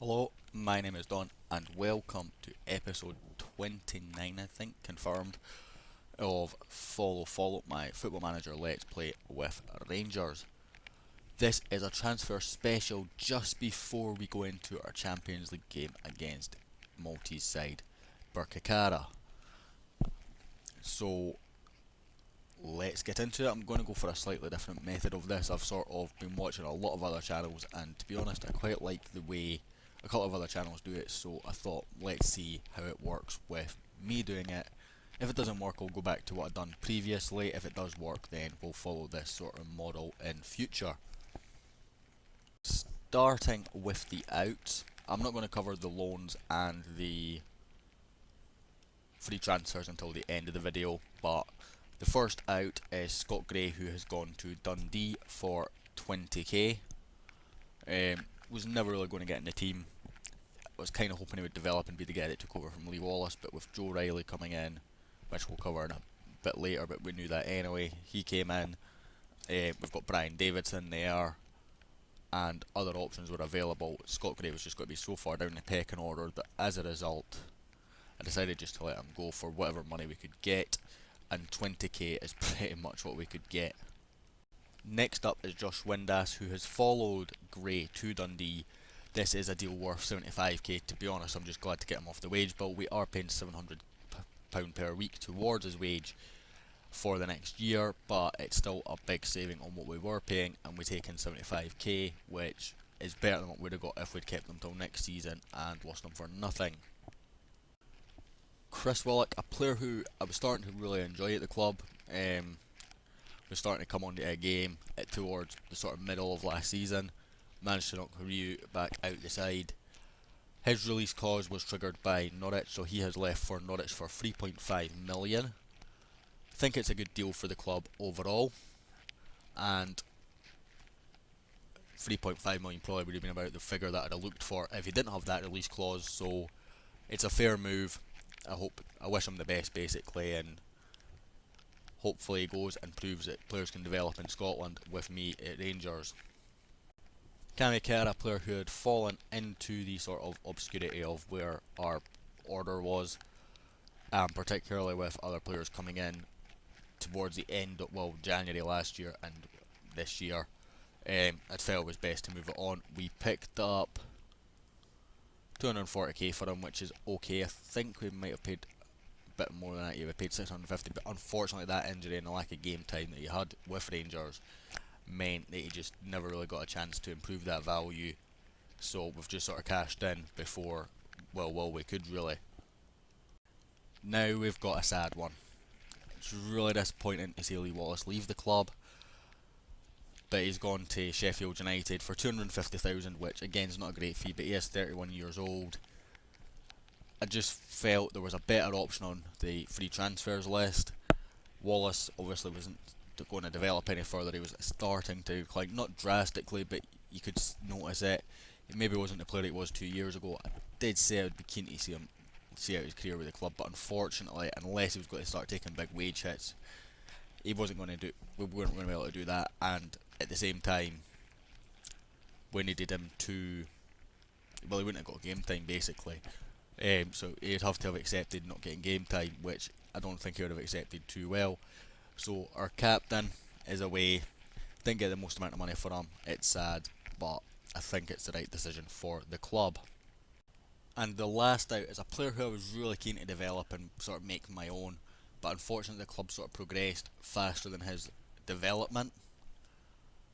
Hello, my name is Don, and welcome to episode 29, I think, confirmed, of Follow my Football Manager Let's Play with Rangers. This is a transfer special just before we go into our Champions League game against Maltese side Birkirkara. So let's get into it. I'm going to go for a slightly different method of this. I've sort of been watching a lot of other channels, and to be honest, I quite like the way a couple of other channels do it, so I thought let's see how it works with me doing it. If it doesn't work, I'll go back to what I've done previously. If it does work, then we'll follow this sort of model in future. Starting with the outs, I'm not going to cover the loans and the free transfers until the end of the video, but the first out is Scott Gray, who has gone to Dundee for 20k. Was never really going to get in the team. I was kind of hoping he would develop and be the guy that took over from Lee Wallace, but with Joe Riley coming in, which we'll cover in a bit later, but we knew that anyway, he came in. We've got Brian Davidson there, and other options were available. Scott Gray was just going to be so far down the pecking order that as a result, I decided just to let him go for whatever money we could get, and 20k is pretty much what we could get. Next up is Josh Windass, who has followed Gray to Dundee. This is a deal worth 75k. To be honest, I'm just glad to get him off the wage bill. We are paying £700 per week towards his wage for the next year, but it's still a big saving on what we were paying, and we take in 75k, which is better than what we'd have got if we'd kept them till next season and lost them for nothing. Chris Willock, a player who I was starting to really enjoy at the club. Was starting to come onto a game towards the sort of middle of last season. Managed to knock Ryu back out the side. His release clause was triggered by Norwich, so he has left for Norwich for 3.5 million. I think it's a good deal for the club overall, and 3.5 million probably would have been about the figure that I'd have looked for if he didn't have that release clause. So it's a fair move. I wish him the best basically, and hopefully he goes and proves that players can develop in Scotland with me at Rangers. Cammy Kerr, a player who had fallen into the sort of obscurity of where our order was, particularly with other players coming in towards the end of, well, January last year and this year. I felt it was best to move it on. We picked up 240k for him, which is okay. I think we might have paid bit more than that. You paid 650, but unfortunately that injury and the lack of game time that he had with Rangers meant that he just never really got a chance to improve that value, so we've just sort of cashed in before well we could really. Now we've got a sad one. It's really disappointing to see Lee Wallace leave the club, but he's gone to Sheffield United for 250,000, which again is not a great fee, but he is 31 years old. I just felt there was a better option on the free transfers list. Wallace obviously wasn't going to develop any further. He was starting to decline, not drastically, but you could notice it. He maybe wasn't the player he was 2 years ago. I did say I would be keen to see him see out his career with the club, but unfortunately, unless he was going to start taking big wage hits, he wasn't going to do. We weren't going to be able to do that. And at the same time, we needed him to. Well, he wouldn't have got game time basically. So he'd have to have accepted not getting game time, which I don't think he would have accepted too well. So our captain is away. Didn't get the most amount of money for him. It's sad, but I think it's the right decision for the club. And the last out is a player who I was really keen to develop and sort of make my own, but unfortunately the club sort of progressed faster than his development,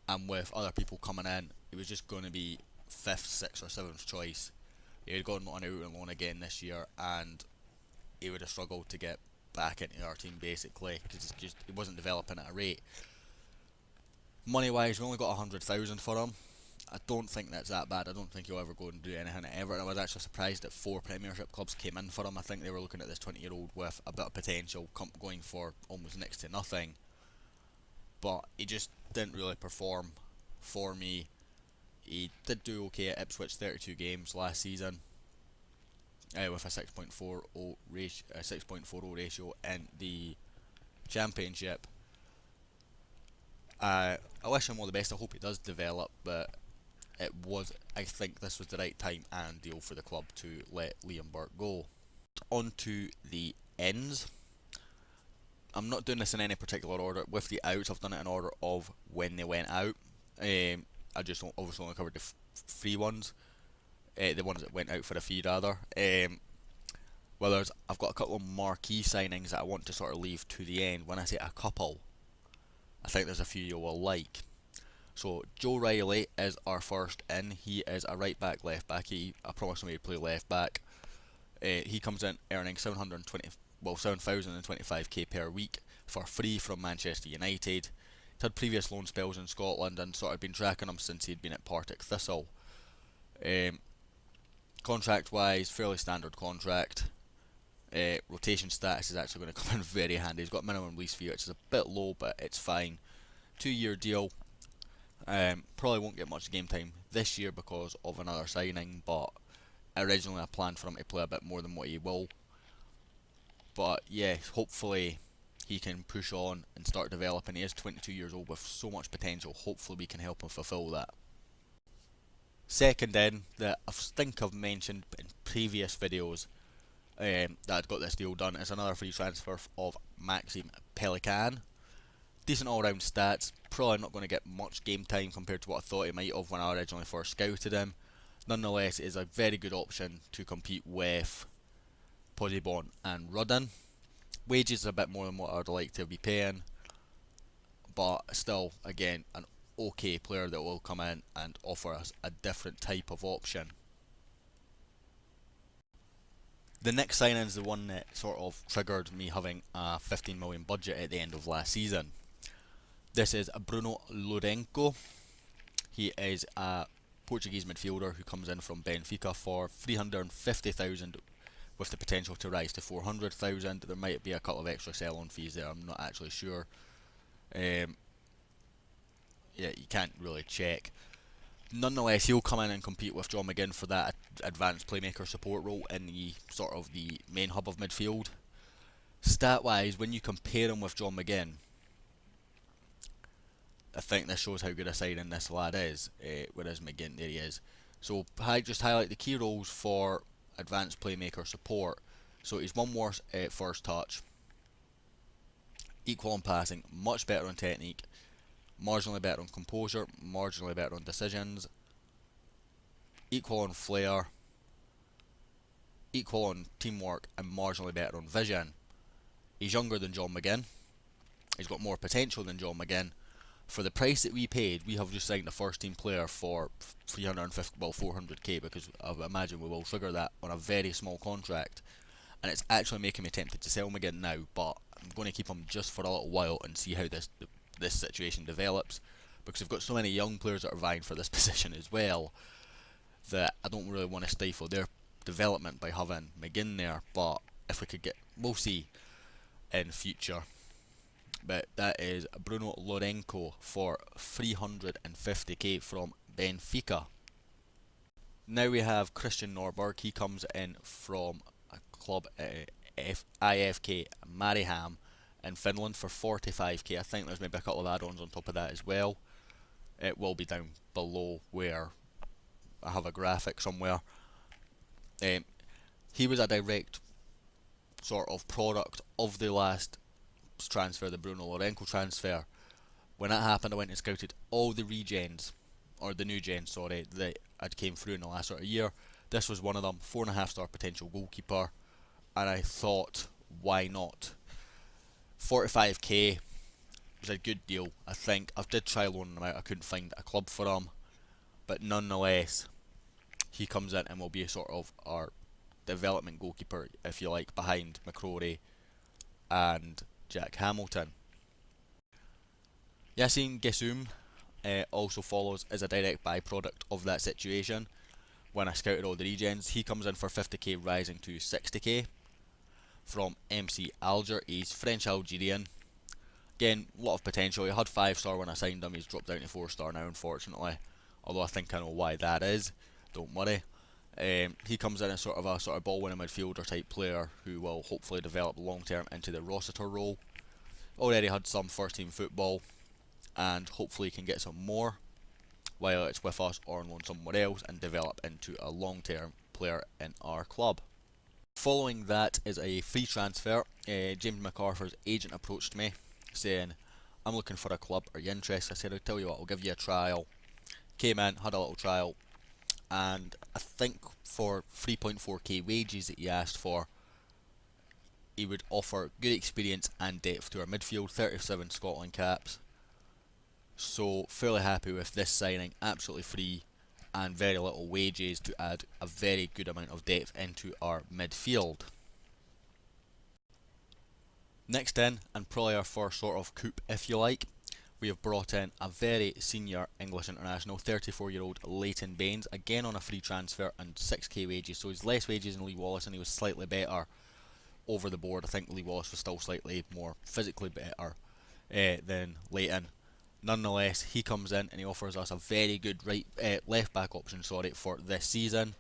and with other people coming in, he was just going to be 5th, 6th or 7th choice. He had gone on out on loan again this year, and he would have struggled to get back into our team basically because he wasn't developing at a rate. Money wise, we only got 100,000 for him. I don't think that's that bad. I don't think he'll ever go and do anything at Everton. I was actually surprised that 4 Premiership clubs came in for him. I think they were looking at this 20-year-old with a bit of potential, going for almost next to nothing. But he just didn't really perform for me. He did do okay at Ipswich, 32 games last season, with a 6.40 ratio in the Championship. I wish him all the best. I hope he does develop, but I think this was the right time and deal for the club to let Liam Burke go. On to the ends. I'm not doing this in any particular order. With the outs, I've done it in order of when they went out. I just obviously only covered the free ones, the ones that went out for a fee rather. Well, I've got a couple of marquee signings that I want to sort of leave to the end. When I say a couple, I think there's a few you will like. So Joe Riley is our first in. He is a right back, left back. I promised him he'd play left back. He comes in earning 7,025k per week for free from Manchester United. He's had previous loan spells in Scotland and sort of been tracking him since he'd been at Partick Thistle. Contract wise, fairly standard contract. Rotation status is actually going to come in very handy. He's got minimum lease fee, which is a bit low, but it's fine. 2-year deal. Probably won't get much game time this year because of another signing, but originally I planned for him to play a bit more than what he will. But yeah, hopefully he can push on and start developing. He is 22 years old with so much potential. Hopefully we can help him fulfill that. Second in, that I think I've mentioned in previous videos, that I'd got this deal done, is another free transfer of Maxime Pelican. Decent all-round stats, probably not going to get much game time compared to what I thought he might have when I originally first scouted him. Nonetheless, it is a very good option to compete with Posibon and Rudden. Wages are a bit more than what I'd like to be paying, but still, again, an okay player that will come in and offer us a different type of option. The next signing is the one that sort of triggered me having a 15 million budget at the end of last season. This is Bruno Lourenço. He is a Portuguese midfielder who comes in from Benfica for 350,000 with the potential to rise to 400,000. There might be a couple of extra sell-on fees there, I'm not actually sure. Yeah, you can't really check. Nonetheless, he'll come in and compete with John McGinn for that advanced playmaker support role in the sort of the main hub of midfield. Stat-wise, when you compare him with John McGinn, I think this shows how good a signing this lad is, whereas McGinn, there he is. So I just highlight the key roles for advanced playmaker support. So he's one more first touch, equal on passing, much better on technique, marginally better on composure, marginally better on decisions, equal on flair, equal on teamwork, and marginally better on vision. He's younger than John McGinn. He's got more potential than John McGinn. For the price that we paid, we have just signed a first team player for 400k, because I imagine we will trigger that on a very small contract, and it's actually making me tempted to sell him again now, but I'm going to keep him just for a little while and see how this situation develops, because we've got so many young players that are vying for this position as well that I don't really want to stifle their development by having McGinn there. But if we could get, we'll see in future. But that is Bruno Lourenço for 350k from Benfica. Now we have Christian Norberg. He comes in from a club, IFK Mariehamn in Finland for 45k. I think there's maybe a couple of add-ons on top of that as well. It will be down below where I have a graphic somewhere. He was a direct sort of product of the last transfer, the Bruno Lourenço transfer. When that happened, I went and scouted all the regens, or the new gens, sorry, that had came through in the last sort of year. This was one of them, 4.5 star potential goalkeeper, and I thought, why not? 45k was a good deal. I think I did try loaning him out. I couldn't find a club for him, but nonetheless, he comes in and will be sort of our development goalkeeper, if you like, behind McCrory and Jack Hamilton. Yassine Gessoum also follows as a direct byproduct of that situation. When I scouted all the regens, he comes in for 50k, rising to 60k from MC Alger. He's French Algerian. Again, a lot of potential. He had 5-star when I signed him. He's dropped down to 4-star now, unfortunately. Although I think I know why that is. Don't worry. He comes in as sort of ball-winning midfielder type player who will hopefully develop long-term into the Rossiter role. Already had some first-team football, and hopefully can get some more. whether it's with us or on loan somewhere else, and develop into a long-term player in our club. Following that is a free transfer. James MacArthur's agent approached me saying, I'm looking for a club, are you interested? I said, I'll tell you what, I'll give you a trial. Came in, had a little trial, and I think for 3.4k wages that he asked for, he would offer good experience and depth to our midfield, 37 Scotland caps. So fairly happy with this signing, absolutely free and very little wages to add a very good amount of depth into our midfield. Next in, and probably our first sort of coup if you like, we have brought in a very senior English international, 34-year-old Leighton Baines, again on a free transfer and 6k wages, so he's less wages than Lee Wallace and he was slightly better over the board. I think Lee Wallace was still slightly more physically better than Leighton. Nonetheless, he comes in and he offers us a very good left back option for this season.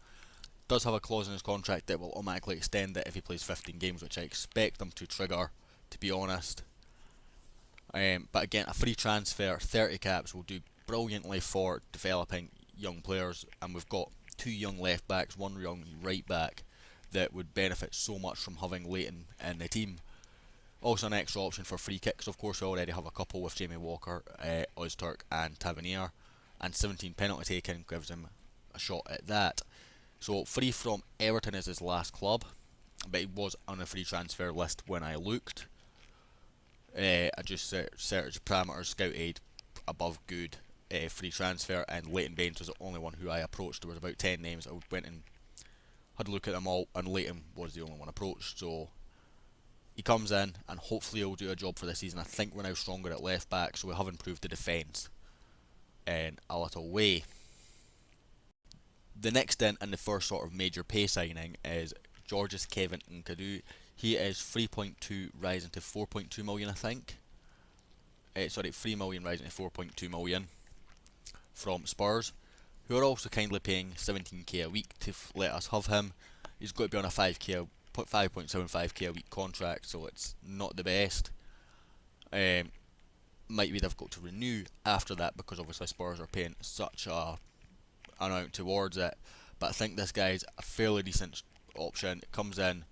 Does have a clause in his contract that will automatically extend it if he plays 15 games, which I expect them to trigger, to be honest. But again, a free transfer, 30 caps, will do brilliantly for developing young players, and we've got 2 young left backs, 1 young right back that would benefit so much from having Leighton in the team. Also an extra option for free kicks, of course we already have a couple with Jamie Walker, Ozturk and Tavernier, and 17 penalty taken gives him a shot at that. So free from Everton is his last club, but he was on a free transfer list when I looked. I just searched parameters, scouted above good free transfer, and Leighton Baines was the only one who I approached. There was about 10 names. I went and had a look at them all, and Leighton was the only one approached. So he comes in and hopefully he'll do a job for this season. I think we're now stronger at left back, so we have improved the defence in a little way. The next in and the first sort of major pay signing is Georges Kevin Nkadu. He is 3.2 rising to 4.2 million, I think. 3 million rising to 4.2 million from Spurs, who are also kindly paying 17k a week to let us have him. He's got to be on a 5.75k a week contract, so it's not the best. Might be difficult to renew after that because obviously Spurs are paying such a amount towards it. But I think this guy's a fairly decent option. It comes in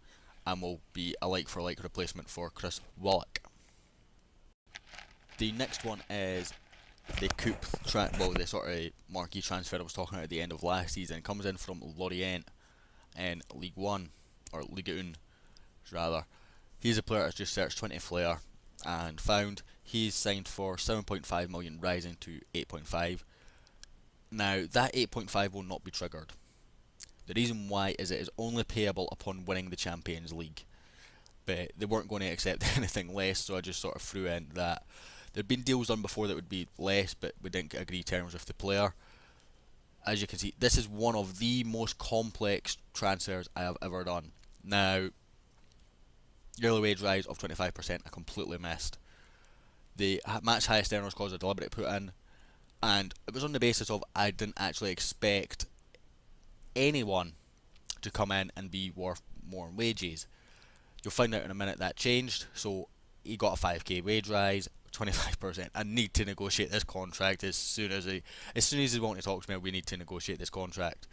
and will be a like for like replacement for Chris Willock. The next one is the the sort of marquee transfer I was talking about at the end of last season. It comes in from Lorient in League 1, or Ligue 1 rather. He's a player that's just searched 20 Flair and found he's signed for 7.5 million rising to 8.5. Now that 8.5 will not be triggered. The reason why is it is only payable upon winning the Champions League, but they weren't going to accept anything less, so I just sort of threw in that there'd been deals done before that would be less, but we didn't agree terms with the player. As you can see, this is one of the most complex transfers I have ever done. Now, yearly wage rise of 25% I completely missed. The match highest earners clause I deliberately put in, and it was on the basis of I didn't actually expect anyone to come in and be worth more in wages. You'll find out in a minute that changed, so he got a 5k wage rise, 25%. I need to negotiate this contract as soon as he's wanting to talk to me. We need to negotiate this contract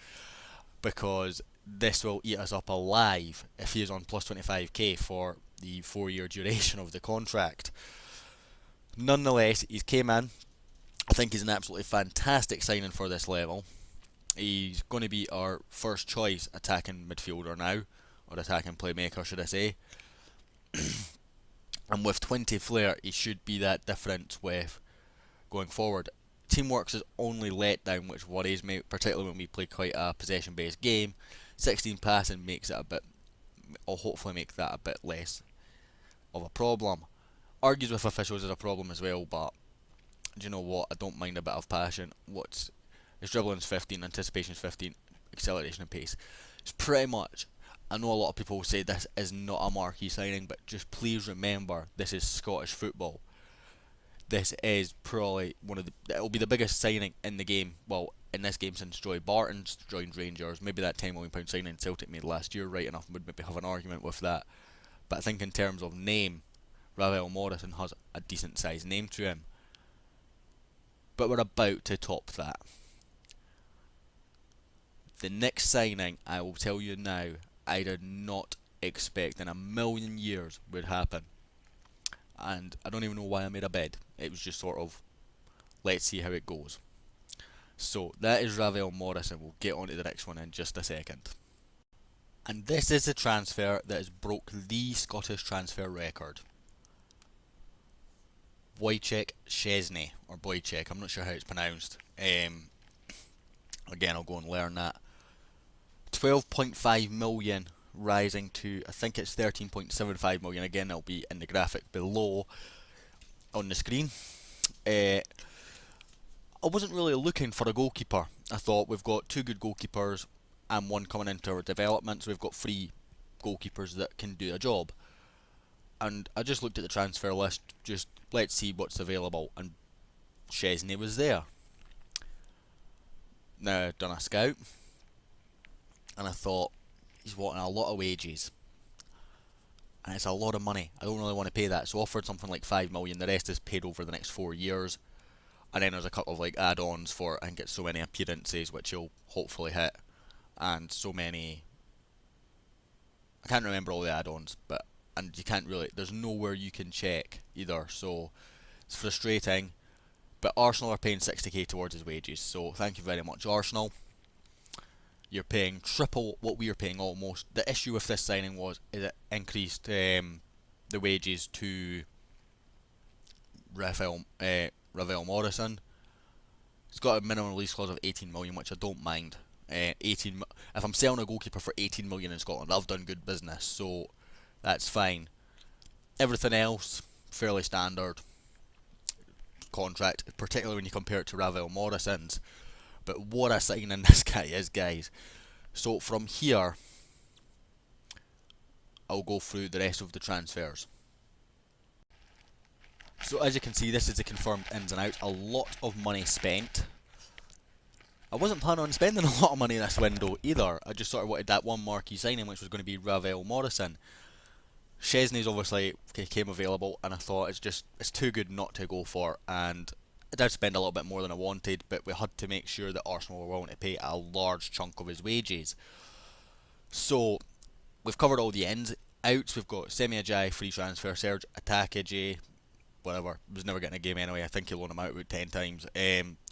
because this will eat us up alive if he is on plus 25k for the 4-year duration of the contract. Nonetheless, he's came in. I think he's an absolutely fantastic signing for this level. He's going to be our first choice attacking midfielder now, or attacking playmaker should I say. And with 20 flair, he should be that difference with going forward. Teamwork's his only letdown, which worries me, particularly when we play quite a possession-based game. 16 passing makes it a bit, or hopefully make that a bit less of a problem. Argues with officials is a problem as well, but do you know what? I don't mind a bit of passion. His dribbling's 15, anticipation's 15, acceleration and pace. It's pretty much. I know a lot of people will say this is not a marquee signing, but just please remember this is Scottish football. This is probably it'll be the biggest signing in the game. Well, in this game since Joy Barton's joined Rangers. Maybe that £10 million signing Celtic made last year, right enough, would maybe have an argument with that. But I think in terms of name, Ravel Morrison has a decent sized name to him. But we're about to top that. The next signing, I will tell you now, I did not expect in a million years would happen. And I don't even know why I made a bed. It was just sort of, let's see how it goes. So that is Ravel Morrison. We'll get on to the next one in just a second. And this is the transfer that has broke the Scottish transfer record. Wojciech Szczesny, or Wojciech, I'm not sure how it's pronounced. Again, I'll go and learn that. 12.5 million rising to, I think it's 13.75 million. Again, that'll be in the graphic below on the screen. I wasn't really looking for a goalkeeper. I thought we've got two good goalkeepers and one coming into our development, so we've got three goalkeepers that can do a job. And I just looked at the transfer list, just let's see what's available, and Szczesny was there. Now I've done a scout, and I thought he's wanting a lot of wages, and it's a lot of money. I don't really want to pay that, so offered something like 5 million. The rest is paid over the next 4 years, and then there's a couple of like add-ons for, I think it's so many appearances which he'll hopefully hit, and so many, I can't remember all the add-ons, but, and you can't really, there's nowhere you can check either, so it's frustrating. But Arsenal are paying 60k towards his wages, so thank you very much, Arsenal. You're paying triple what we are paying almost. The issue with this signing was it increased the wages to Ravel Morrison. He's got a minimum release clause of 18 million, which I don't mind. 18. If I'm selling a goalkeeper for 18 million in Scotland, I've done good business, so that's fine. Everything else fairly standard contract, particularly when you compare it to Ravel Morrison's. But what a signing this guy is, guys. So from here, I'll go through the rest of the transfers. So as you can see, this is the confirmed ins and outs. A lot of money spent. I wasn't planning on spending a lot of money this window either. I just sort of wanted that one marquee signing, which was going to be Ravel Morrison. Szczesny's obviously came available, and I thought it's too good not to go for, and I did spend a little bit more than I wanted, but we had to make sure that Arsenal were willing to pay a large chunk of his wages. So we've covered all the ins, outs. We've got Semi Ajayi, free transfer, Serge Atakije, whatever, was never getting a game anyway. I think he loaned him out about 10 times.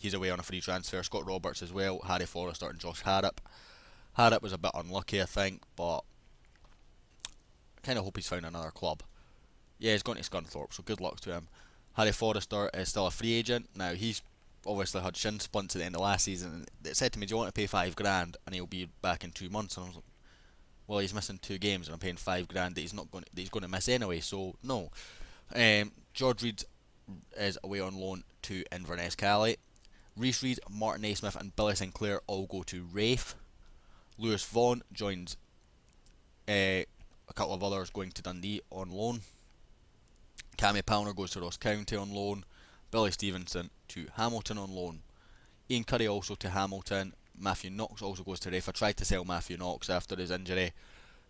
He's away on a free transfer. Scott Roberts as well, Harry Forrester and Josh Harrop. Harrop was a bit unlucky, I think, but I kind of hope he's found another club. Yeah, he's gone to Scunthorpe, so good luck to him. Harry Forrester is still a free agent. Now, he's obviously had shin splints at the end of last season, and they said to me, do you want to pay $5 grand and he'll be back in 2 months? And I was like, well, he's missing 2 games and I'm paying $5 grand that he's going to miss anyway, so no. George Reed is away on loan to Inverness Cali. Reece Reed, Martin Naismith and Billy Sinclair all go to Rafe. Lewis Vaughan joins a couple of others going to Dundee on loan. Cammy Palmer goes to Ross County on loan. Billy Stevenson to Hamilton on loan. Ian Curry also to Hamilton. Matthew Knox also goes to Rafe. I tried to sell Matthew Knox after his injury.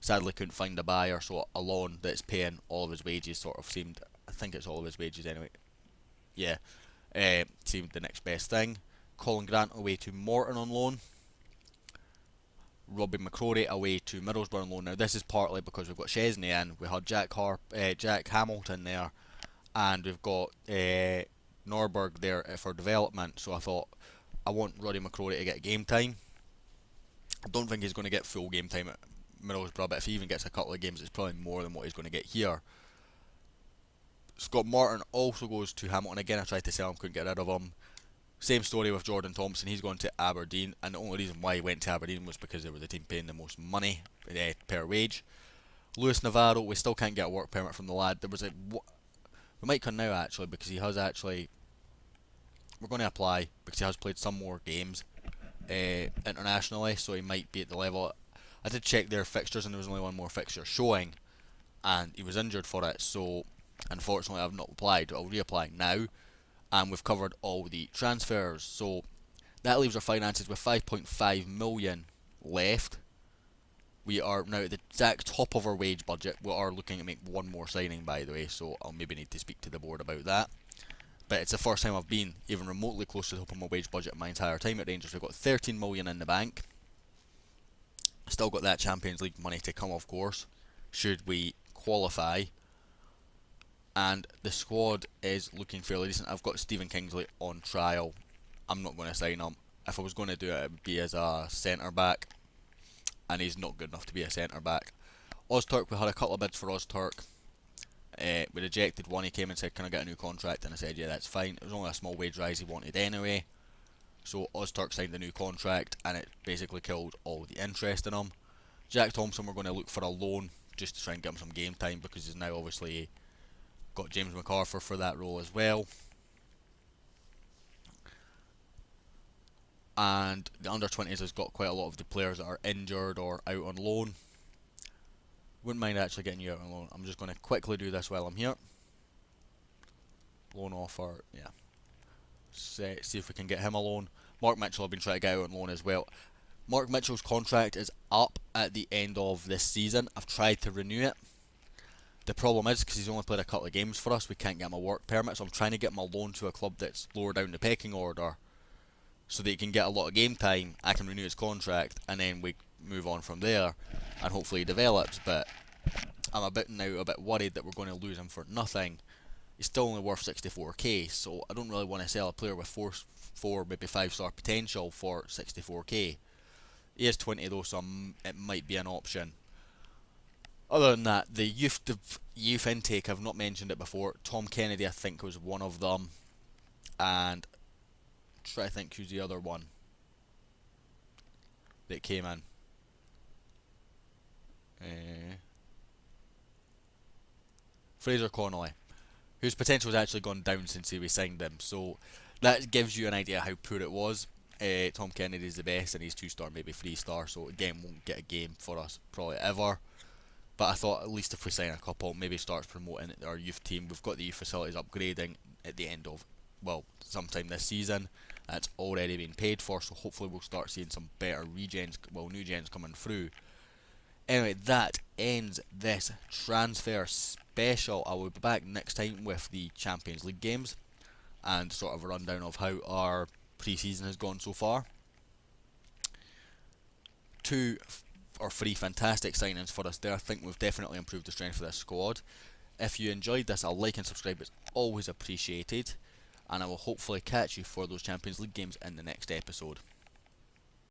Sadly couldn't find a buyer, so a loan that's paying all of his wages sort of seemed, I think it's all of his wages anyway. Yeah, seemed the next best thing. Colin Grant away to Morton on loan. Robbie McCrory away to Middlesbrough on loan. Now this is partly because we've got Szczesny in, we had Jack Hamilton there, and we've got Norberg there for development, so I thought I want Roddy McCrory to get game time. I don't think he's going to get full game time at Middlesbrough, but if he even gets a couple of games, it's probably more than what he's going to get here. Scott Martin also goes to Hamilton. Again, I tried to sell him, couldn't get rid of him. Same story with Jordan Thompson. He's gone to Aberdeen, and the only reason why he went to Aberdeen was because they were the team paying the most money per wage. Lewis Navarro, we still can't get a work permit from the lad. There was a, we might come now actually, because he has actually, we're going to apply because he has played some more games internationally, so he might be at the level. I did check their fixtures and there was only one more fixture showing, and he was injured for it, so unfortunately I've not applied. I'll reapply now, and we've covered all the transfers, so that leaves our finances with 5.5 million left. We are now at the exact top of our wage budget. We are looking to make one more signing, by the way, so I'll maybe need to speak to the board about that. But it's the first time I've been even remotely close to the top of my wage budget my entire time at Rangers. We've got 13 million in the bank. Still got that Champions League money to come, of course, should we qualify. And the squad is looking fairly decent. I've got Stephen Kingsley on trial. I'm not going to sign him. If I was going to do it, it would be as a centre back, and he's not good enough to be a centre back. Ozturk, we had a couple of bids for Ozturk. We rejected one. He came and said, "Can I get a new contract?" And I said, "Yeah, that's fine." It was only a small wage rise he wanted anyway. So Ozturk signed a new contract, and it basically killed all the interest in him. Jack Thompson, we're going to look for a loan just to try and get him some game time, because he's now obviously got James McArthur for that role as well. And the under-20s has got quite a lot of the players that are injured or out on loan. Wouldn't mind actually getting you out on loan. I'm just going to quickly do this while I'm here. Loan offer, yeah. See if we can get him a loan. Mark Mitchell, I've been trying to get out on loan as well. Mark Mitchell's contract is up at the end of this season. I've tried to renew it. The problem is, because he's only played a couple of games for us, we can't get him a work permit, so I'm trying to get him a loan to a club that's lower down the pecking order, so that he can get a lot of game time. I can renew his contract, and then we move on from there, and hopefully he develops. But I'm a bit worried that we're going to lose him for nothing. He's still only worth 64k, so I don't really want to sell a player with 4 maybe 5-star potential for 64k. He is 20 though, so it might be an option. Other than that, the youth intake, I've not mentioned it before. Tom Kennedy, I think, was one of them, and try to think who's the other one that came in. Fraser Connolly, whose potential has actually gone down since we signed him, so that gives you an idea how poor it was. Tom Kennedy's the best, and he's 2-star, maybe 3-star, so again won't get a game for us probably ever. But I thought at least if we sign a couple, maybe starts promoting our youth team. We've got the youth facilities upgrading at the end of, well, sometime this season. That's already been paid for, so hopefully we'll start seeing some better new gens coming through. Anyway, that ends this transfer special. I will be back next time with the Champions League games and sort of a rundown of how our pre-season has gone so far. 2 or 3 fantastic signings for us there. I think we've definitely improved the strength of this squad. If you enjoyed this, a like and subscribe is always appreciated, and I will hopefully catch you for those Champions League games in the next episode.